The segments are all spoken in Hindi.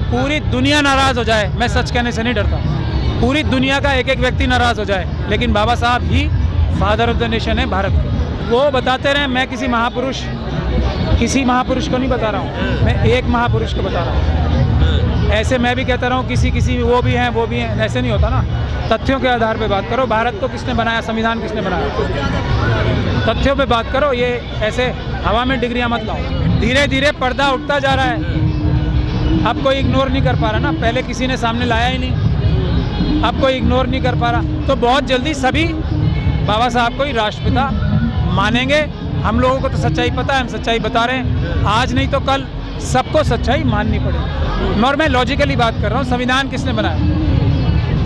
पूरी दुनिया नाराज़ हो जाए, मैं सच कहने से नहीं डरता, पूरी दुनिया का एक एक व्यक्ति नाराज़ हो जाए, लेकिन बाबा साहब ही फादर ऑफ द नेशन है भारत के। वो बताते रहे, मैं किसी महापुरुष को नहीं बता रहा हूँ, मैं एक महापुरुष को बता रहा हूँ। ऐसे मैं भी कहता रहा हूँ किसी वो भी हैं, ऐसे नहीं होता ना। तथ्यों के आधार पे बात करो। भारत को किसने बनाया, संविधान किसने बनाया, तथ्यों पे बात करो। ये ऐसे हवा में डिग्रियाँ मत लाओ। धीरे धीरे पर्दा उठता जा रहा है, अब कोई इग्नोर नहीं कर पा रहा ना। पहले किसी ने सामने लाया ही नहीं, अब कोई इग्नोर नहीं कर पा रहा। तो बहुत जल्दी सभी बाबा साहब को ही राष्ट्रपिता मानेंगे। हम लोगों को तो सच्चाई पता है, हम सच्चाई बता रहे हैं। आज नहीं तो कल सबको सच्चाई माननी पड़ेगी। और मैं लॉजिकली बात कर रहा हूँ। संविधान किसने बनाया?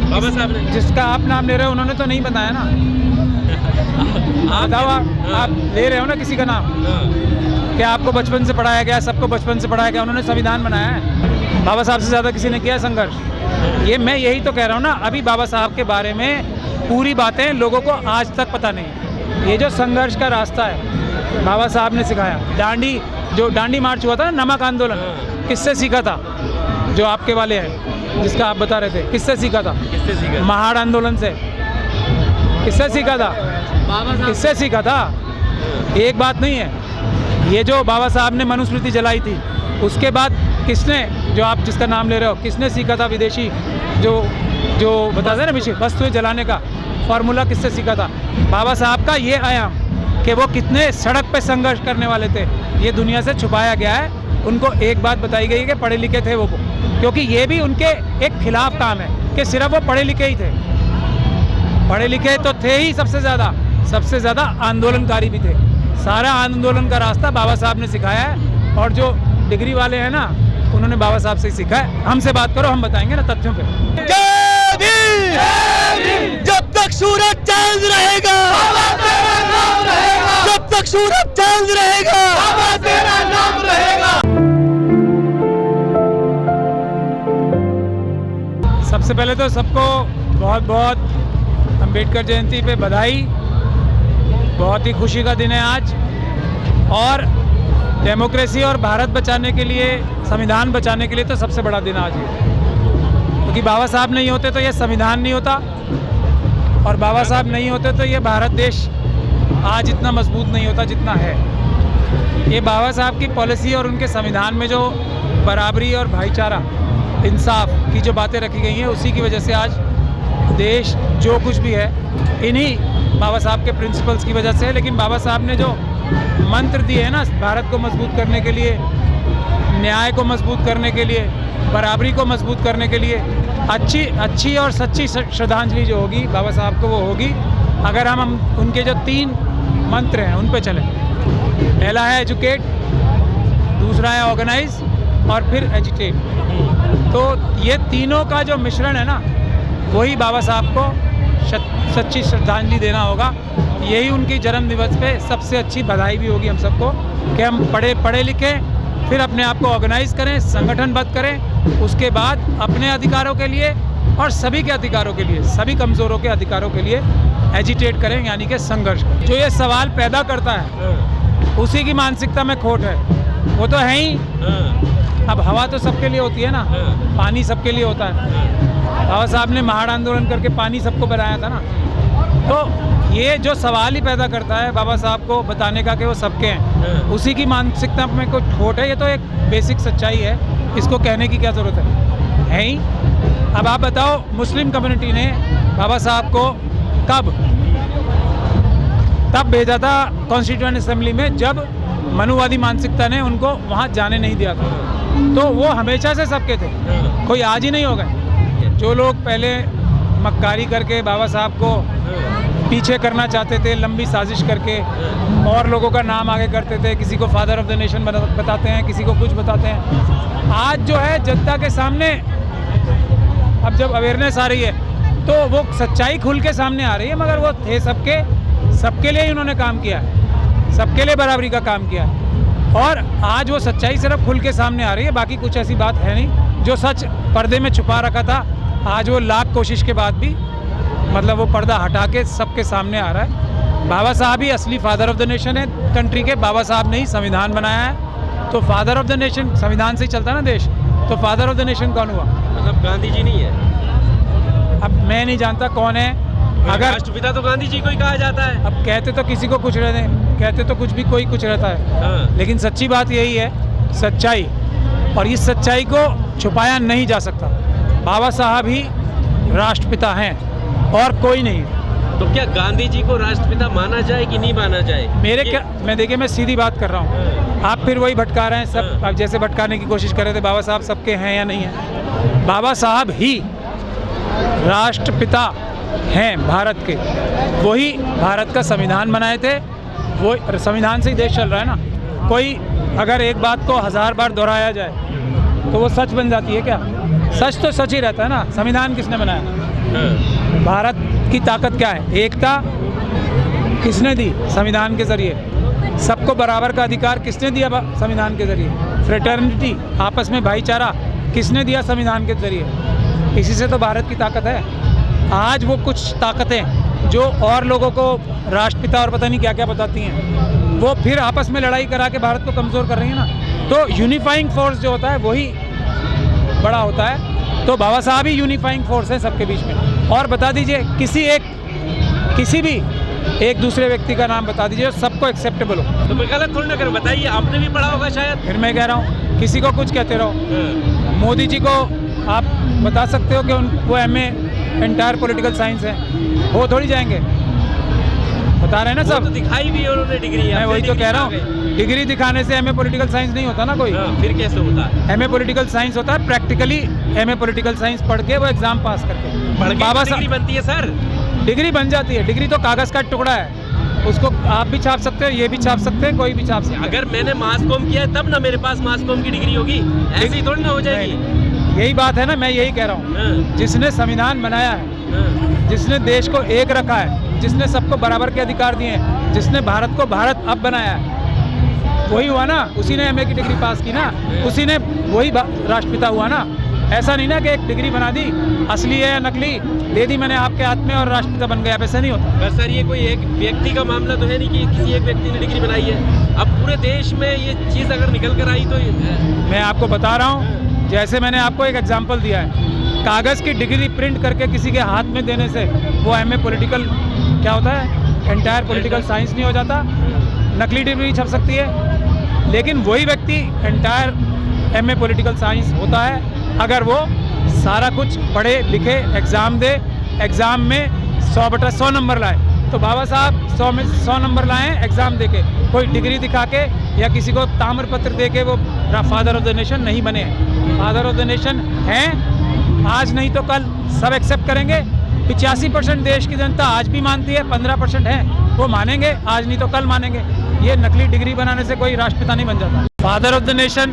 बाबा साहब ने। जिसका आप नाम ले रहे हो उन्होंने तो नहीं बताया ना। बताओ, आप ले रहे हो ना किसी का नाम, क्या आपको बचपन से पढ़ाया गया, सबको बचपन से पढ़ाया गया, उन्होंने संविधान बनाया है। बाबा साहब से ज़्यादा किसी ने किया संघर्ष? ये मैं यही तो कह रहा हूँ ना। अभी बाबा साहब के बारे में पूरी बातें लोगों को आज तक पता नहीं। ये जो संघर्ष का रास्ता है बाबा साहब ने सिखाया। जो दांडी मार्च हुआ था ना, नमक आंदोलन, किससे सीखा था? जो आपके वाले हैं, जिसका आप बता रहे थे, किससे सीखा था? किससे सीखा? महाड़ आंदोलन से। किससे सीखा था? किससे सीखा था? एक बात नहीं है। ये जो बाबा साहब ने मनुस्मृति जलाई थी, उसके बाद किसने, जो आप जिसका नाम ले रहे हो, किसने सीखा था? विदेशी जो बताते हैं ना, विदेशी वस्तुएं जलाने का फॉर्मूला किससे सीखा था? बाबा साहब का ये आयाम कि वो कितने सड़क पे संघर्ष करने वाले थे, ये दुनिया से छुपाया गया है। उनको एक बात बताई गई है कि पढ़े लिखे थे वो, क्योंकि ये भी उनके एक खिलाफ काम है कि सिर्फ वो पढ़े लिखे ही थे। पढ़े लिखे तो थे ही सबसे ज़्यादा आंदोलनकारी भी थे। सारा आंदोलन का रास्ता बाबा साहब ने सिखाया है। और जो डिग्री वाले हैं ना, उन्होंने बाबा साहब से ही सीखा है। हमसे बात करो, हम बताएंगे ना तथ्यों पे। जब तक सूरज चांद रहेगा, जब तक सूरज चांद रहेगा, तेरा नाम रहेगा। सबसे पहले तो सबको बहुत बहुत अम्बेडकर जयंती पे बधाई। बहुत ही खुशी का दिन है आज। और डेमोक्रेसी और भारत बचाने के लिए, संविधान बचाने के लिए तो सबसे बड़ा दिन आज है। क्योंकि बाबा साहब नहीं होते तो ये संविधान नहीं होता, और बाबा साहब नहीं होते तो ये भारत देश आज इतना मजबूत नहीं होता जितना है। ये बाबा साहब की पॉलिसी और उनके संविधान में जो बराबरी और भाईचारा, इंसाफ की जो बातें रखी गई हैं, उसी की वजह से आज देश जो कुछ भी है, इन्हीं बाबा साहब के प्रिंसिपल्स की वजह से है। लेकिन बाबा साहब ने जो मंत्र दिए हैं ना, भारत को मजबूत करने के लिए, न्याय को मजबूत करने के लिए, बराबरी को मजबूत करने के लिए, अच्छी और सच्ची श्रद्धांजलि जो होगी बाबा साहब को, वो होगी अगर हम उनके जो 3 मंत्र हैं उन पे चलें। पहला है एजुकेट, दूसरा है ऑर्गेनाइज, और फिर एजिटेट। तो ये तीनों का जो मिश्रण है ना, वही बाबा साहब को सच्ची श्रद्धांजलि देना होगा। यही उनकी जन्म दिवस पे सबसे अच्छी बधाई भी होगी हम सबको, कि हम पढ़े लिखे, फिर अपने आप को ऑर्गेनाइज करें, संगठनबद्ध करें, उसके बाद अपने अधिकारों के लिए और सभी के अधिकारों के लिए, सभी कमज़ोरों के अधिकारों के लिए एजिटेट करें, यानी कि संघर्ष करें। जो ये सवाल पैदा करता है, उसी की मानसिकता में खोट है। वो तो है ही। अब हवा तो सबके लिए होती है ना, पानी सबके लिए होता है। बाबा साहब ने महाड़ आंदोलन करके पानी सबको बनाया था ना। तो ये जो सवाल ही पैदा करता है बाबा साहब को बताने का कि वो सबके हैं, उसी की मानसिकता में कोई खोट है। ये तो एक बेसिक सच्चाई है, इसको कहने की क्या ज़रूरत है ही। अब आप बताओ, मुस्लिम कम्युनिटी ने बाबा साहब को तब भेजा था कॉन्स्टिट्यूएंट असेंबली में, जब मनुवादी मानसिकता ने उनको वहाँ जाने नहीं दिया था। तो वो हमेशा से सबके थे, कोई आज ही नहीं हो गए। जो लोग पहले मक्कारी करके बाबा साहब को पीछे करना चाहते थे, लंबी साजिश करके, और लोगों का नाम आगे करते थे, किसी को फादर ऑफ द नेशन बताते हैं, किसी को कुछ बताते हैं, आज जो है जनता के सामने, अब जब अवेयरनेस आ रही है तो वो सच्चाई खुल के सामने आ रही है। मगर वो थे सबके लिए ही उन्होंने काम किया है, सबके लिए बराबरी का काम किया है। और आज वो सच्चाई सिर्फ खुल के सामने आ रही है, बाकी कुछ ऐसी बात है नहीं। जो सच पर्दे में छुपा रखा था, आज वो लाख कोशिश के बाद भी, मतलब वो पर्दा हटा के सबके सामने आ रहा है। बाबा साहब ही असली फादर ऑफ द नेशन है कंट्री के। बाबा साहब ने ही संविधान बनाया है, तो फादर ऑफ द नेशन संविधान से ही चलता ना देश। तो फादर ऑफ द नेशन कौन हुआ? मतलब गांधी जी नहीं है। अब मैं नहीं जानता कौन है। अगर राष्ट्रपिता तो गांधी जी को ही कहा जाता है। अब कहते तो किसी को कुछ रहते, कहते तो कुछ भी कोई कुछ रहता है, हाँ। लेकिन सच्ची बात यही है, सच्चाई, और इस सच्चाई को छुपाया नहीं जा सकता। बाबा साहब ही राष्ट्रपिता हैं और कोई नहीं। तो क्या गांधी जी को राष्ट्रपिता माना जाए कि नहीं माना जाए? मैं देखिए, मैं सीधी बात कर रहा हूँ, आप फिर वही भटका रहे हैं सब। हाँ। आप जैसे भटकाने की कोशिश कर रहे थे, बाबा साहब सबके हैं या नहीं है? बाबा साहब ही राष्ट्रपिता हैं भारत के। वही भारत का संविधान बनाए थे, वो संविधान से ही देश चल रहा है ना। कोई अगर एक बात को 1000 बार दोहराया जाए तो वो सच बन जाती है क्या? सच तो सच ही रहता है ना। संविधान किसने बनाया? हाँ। भारत की ताकत क्या है? एकता किसने दी? संविधान के जरिए। सबको बराबर का अधिकार किसने दिया? संविधान के जरिए। फ्रेटर्निटी, आपस में भाईचारा, किसने दिया? संविधान के जरिए। इसी से तो भारत की ताकत है। आज वो कुछ ताकतें जो और लोगों को राष्ट्रपिता और पता नहीं क्या क्या बताती हैं, वो फिर आपस में लड़ाई करा के भारत को कमज़ोर कर रही है ना। तो यूनिफाइंग फोर्स जो होता है वही बड़ा होता है। तो बाबा साहब ही यूनिफाइंग फोर्स है सबके बीच में। और बता दीजिए किसी भी एक दूसरे व्यक्ति का नाम बता दीजिए, सबको एक्सेप्टेबल हो। तो मैं गलत थोड़ी ना करूँ, बताइए, आपने भी पढ़ा होगा शायद। फिर मैं कह रहा हूँ, किसी को कुछ कहते रहो। मोदी जी को आप बता सकते हो कि वो MA एंटायर पॉलिटिकल साइंस है, हो थोड़ी जाएंगे? बता रहे हैं ना सब। तो दिखाई भी उन्होंने डिग्री। मैं वही तो कह रहा हूँ, डिग्री दिखाने से MA पॉलिटिकल साइंस नहीं होता ना कोई। फिर कैसे होता है? MA पॉलिटिकल साइंस होता है प्रैक्टिकली। MA पॉलिटिकल साइंस पढ़ के वो एग्जाम पास करके बाबा डिग्री बनती है सर। डिग्री बन जाती है। डिग्री तो कागज का टुकड़ा है, उसको आप भी छाप सकते हो, ये भी छाप सकते हैं, कोई भी छाप सकते हैं। अगर मैंने मास कॉम किया है तब ना मेरे पास मास कॉम की डिग्री होगी, ऐसी थोड़ी ना हो जाएगी। यही बात है ना, मैं यही कह रहा हूँ। जिसने संविधान बनाया है, जिसने देश को एक रखा है, जिसने सबको बराबर के अधिकार दिए हैं, जिसने भारत को भारत अब बनाया है, वही हुआ ना। उसी ने MA की डिग्री पास की ना, उसी ने वही राष्ट्रपिता हुआ ना। ऐसा नहीं ना कि एक डिग्री बना दी, असली है या नकली, दे दी मैंने आपके हाथ में और राष्ट्रपिता बन गया। ऐसा नहीं होता। बस सर, ये कोई एक व्यक्ति का मामला तो है नहीं कि किसी एक व्यक्ति ने डिग्री बनाई है। अब पूरे देश में ये चीज़ अगर निकल कर आई तो मैं आपको बता रहा हूँ, जैसे मैंने आपको एक एग्जाम्पल दिया है, कागज़ की डिग्री प्रिंट करके किसी के हाथ में देने से वो MA पॉलिटिकल क्या होता है, एंटायर पॉलिटिकल साइंस नहीं हो जाता। नकली डिग्री छप सकती है, लेकिन वही व्यक्ति एंटायर MA पॉलिटिकल साइंस होता है अगर वो सारा कुछ पढ़े लिखे, एग्ज़ाम दे, एग्ज़ाम में 100/100 नंबर लाए। तो बाबा साहब 100 में 100 नंबर लाए एग्ज़ाम दे के, कोई डिग्री दिखा के या किसी को ताम्र पत्र दे के वो फादर ऑफ द नेशन नहीं बने। फादर ऑफ द नेशन हैं, आज नहीं तो कल सब एक्सेप्ट करेंगे। 85% देश की जनता आज भी मानती है, 15% है वो मानेंगे, आज नहीं तो कल मानेंगे। ये नकली डिग्री बनाने से कोई राष्ट्रपिता नहीं बन जाता। फादर ऑफ द नेशन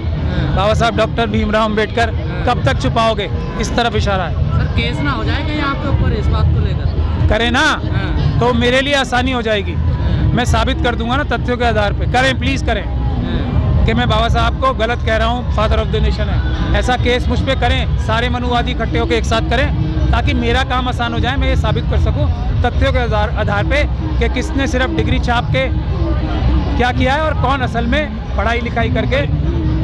बाबा साहब डॉक्टर भीमराव अम्बेडकर, कब तक छुपाओगे? इस तरफ इशारा है। सर, केस ना हो जाएगा यहाँ पे ऊपर इस बात को लेकर? करें ना तो मेरे लिए आसानी हो जाएगी। मैं साबित कर दूंगा ना तथ्यों के आधार पे। करें, प्लीज़ करें कि मैं बाबा साहब को गलत कह रहा हूँ, फादर ऑफ द नेशन है। ऐसा केस मुझ पर करें, सारे मनुवादी इकट्ठे होकर एक साथ करें, ताकि मेरा काम आसान हो जाए। मैं ये साबित कर सकूँ तथ्यों के आधार पे कि किसने सिर्फ डिग्री छाप के क्या किया है और कौन असल में पढ़ाई लिखाई करके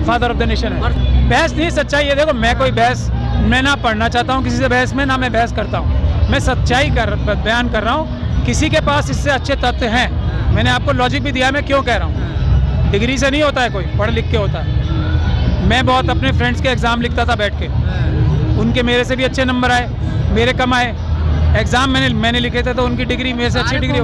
फादर ऑफ द नेशन है। बहस नहीं, सच्चाई है। देखो, मैं कोई बहस, मैं ना पढ़ना चाहता हूँ किसी से बहस में, ना मैं बहस करता हूँ। मैं सच्चाई बयान कर रहा हूँ। किसी के पास इससे अच्छे तथ्य हैं, मैंने आपको लॉजिक भी दिया है मैं क्यों कह रहा हूँ। डिग्री से नहीं होता है, कोई पढ़ लिख के होता है। मैं बहुत अपने फ्रेंड्स के एग्ज़ाम लिखता था बैठ के, उनके मेरे से भी अच्छे नंबर आए, मेरे कम आए। एग्ज़ाम मैंने लिखे थे तो उनकी डिग्री मेरे से अच्छी डिग्री